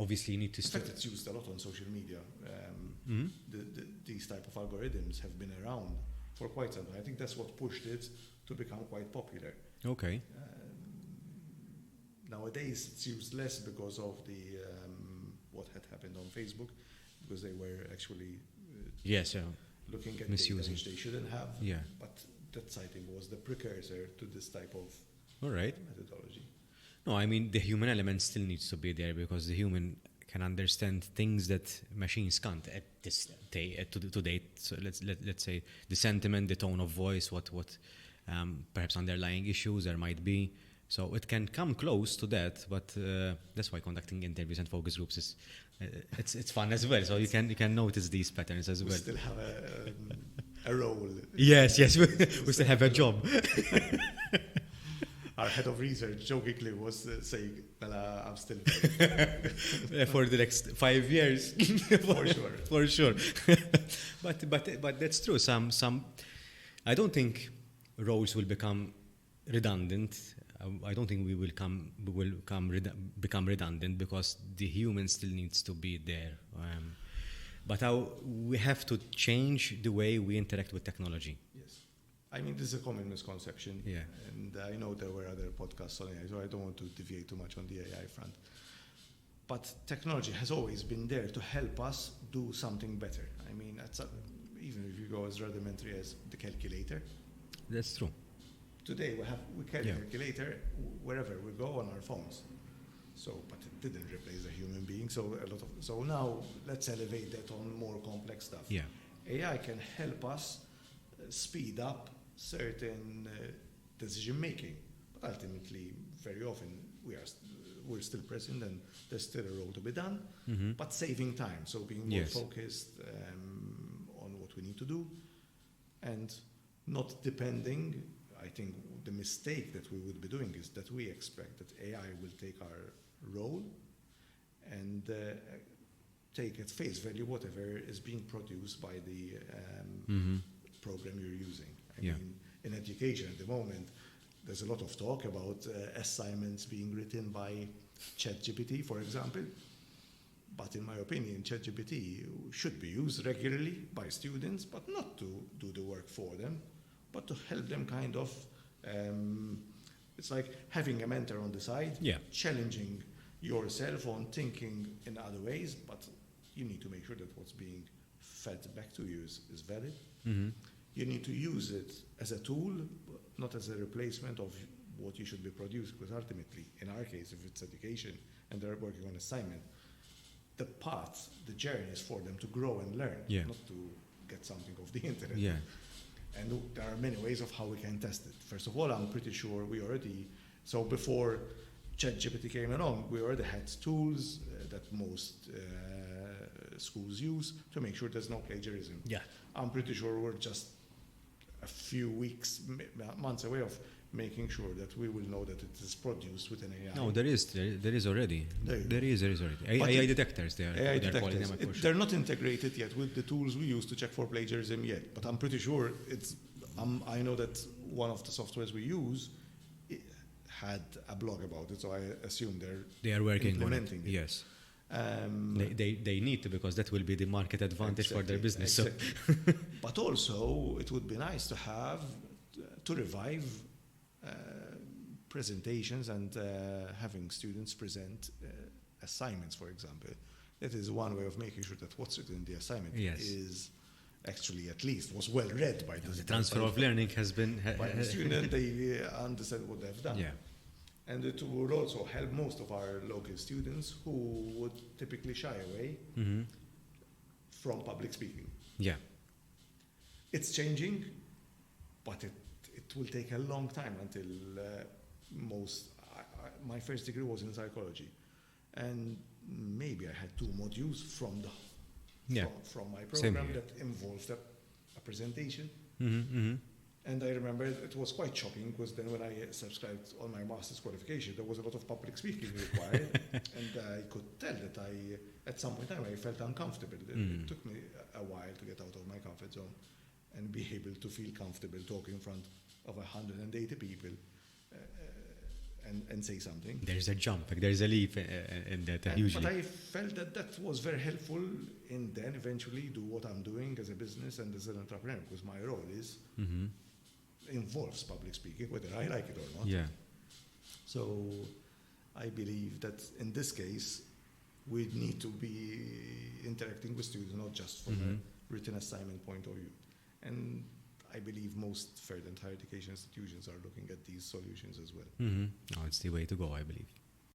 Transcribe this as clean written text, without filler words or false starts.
obviously you need to In fact, it's used a lot on social media. These type of algorithms have been around for quite some time. I think that's what pushed it to become quite popular. Okay. Nowadays, it's used less because of the what had happened on Facebook, because they were actually Yes, looking at misusing. data which they shouldn't have. Yeah. But that citing was the precursor to this type of All right. methodology. No, I mean the human element still needs to be there because the human can understand things that machines can't at this day, to date. So let's say the sentiment, the tone of voice, what perhaps underlying issues there might be. So it can come close to that, but that's why conducting interviews and focus groups is it's fun as well. So you can notice these patterns as well. We still have a role. Yes, we still have a job. Our head of research jokingly was saying, well, I'm still for the next 5 years. For sure. But that's true. Some I don't think roles will become redundant. I don't think we will become redundant because the human still needs to be there. But we have to change the way we interact with technology. Yes. I mean, this is a common misconception. Yeah. And I know there were other podcasts on AI, so I don't want to deviate too much on the AI front. But technology has always been there to help us do something better. I mean, even if you go as rudimentary as the calculator. That's true. Today we carry a calculator wherever we go on our phones. So, but it didn't replace a human being. So now let's elevate that on more complex stuff. Yeah. AI can help us speed up certain decision making, but ultimately, very often we're still present and there's still a role to be done. But saving time, so being more focused on what we need to do, and not depending. I think the mistake that we would be doing is that we expect that AI will take our role and take at face value whatever is being produced by the program you're using. I mean, in education at the moment, there's a lot of talk about assignments being written by ChatGPT, for example. But in my opinion, ChatGPT should be used regularly by students, but not to do the work for them, but to help them kind of, it's like having a mentor on the side, challenging yourself on thinking in other ways, but you need to make sure that what's being fed back to you is valid. You need to use it as a tool, not as a replacement of what you should be producing, because ultimately, in our case, if it's education and they're working on assignment, the path, the journey is for them to grow and learn, not to get something off the internet. And there are many ways of how we can test it. First of all, I'm pretty sure so before ChatGPT came along, we already had tools that most schools use to make sure there's no plagiarism. I'm pretty sure we're just a few weeks, months away of making sure that we will know that it is produced with an AI. No, there is already. There is already. AI detectors, they're calling them, of course. They're not integrated yet with the tools we use to check for plagiarism yet, but I'm pretty sure I know that one of the softwares we use had a blog about it, so I assume they are working implementing on it. Yes. They need to, because that will be the market advantage for their business. Exactly. So. But also, it would be nice to revive presentations and having students present assignments, for example. That is one way of making sure that what's written in the assignment is actually at least was well read by the transfer of learning has been by the student. They understand what they've done. And it will also help most of our local students who would typically shy away from public speaking. It's changing, but it will take a long time until my first degree was in psychology, and maybe I had 2 modules from my program that involved a presentation. And I remember it was quite shocking, because then when I subscribed on my master's qualification, there was a lot of public speaking required, and I could tell that at some point in time, I felt uncomfortable. It took me a while to get out of my comfort zone and be able to feel comfortable talking in front of 180 people and say something. There's a jump, like there's a leap in that usually. But I felt that was very helpful in then eventually do what I'm doing as a business and as an entrepreneur, because my role is involves public speaking, whether I like it or not. Yeah. So I believe that in this case, we need to be interacting with students, not just from a written assignment point of view. And I believe most further and higher education institutions are looking at these solutions as well. No, it's the way to go, I believe.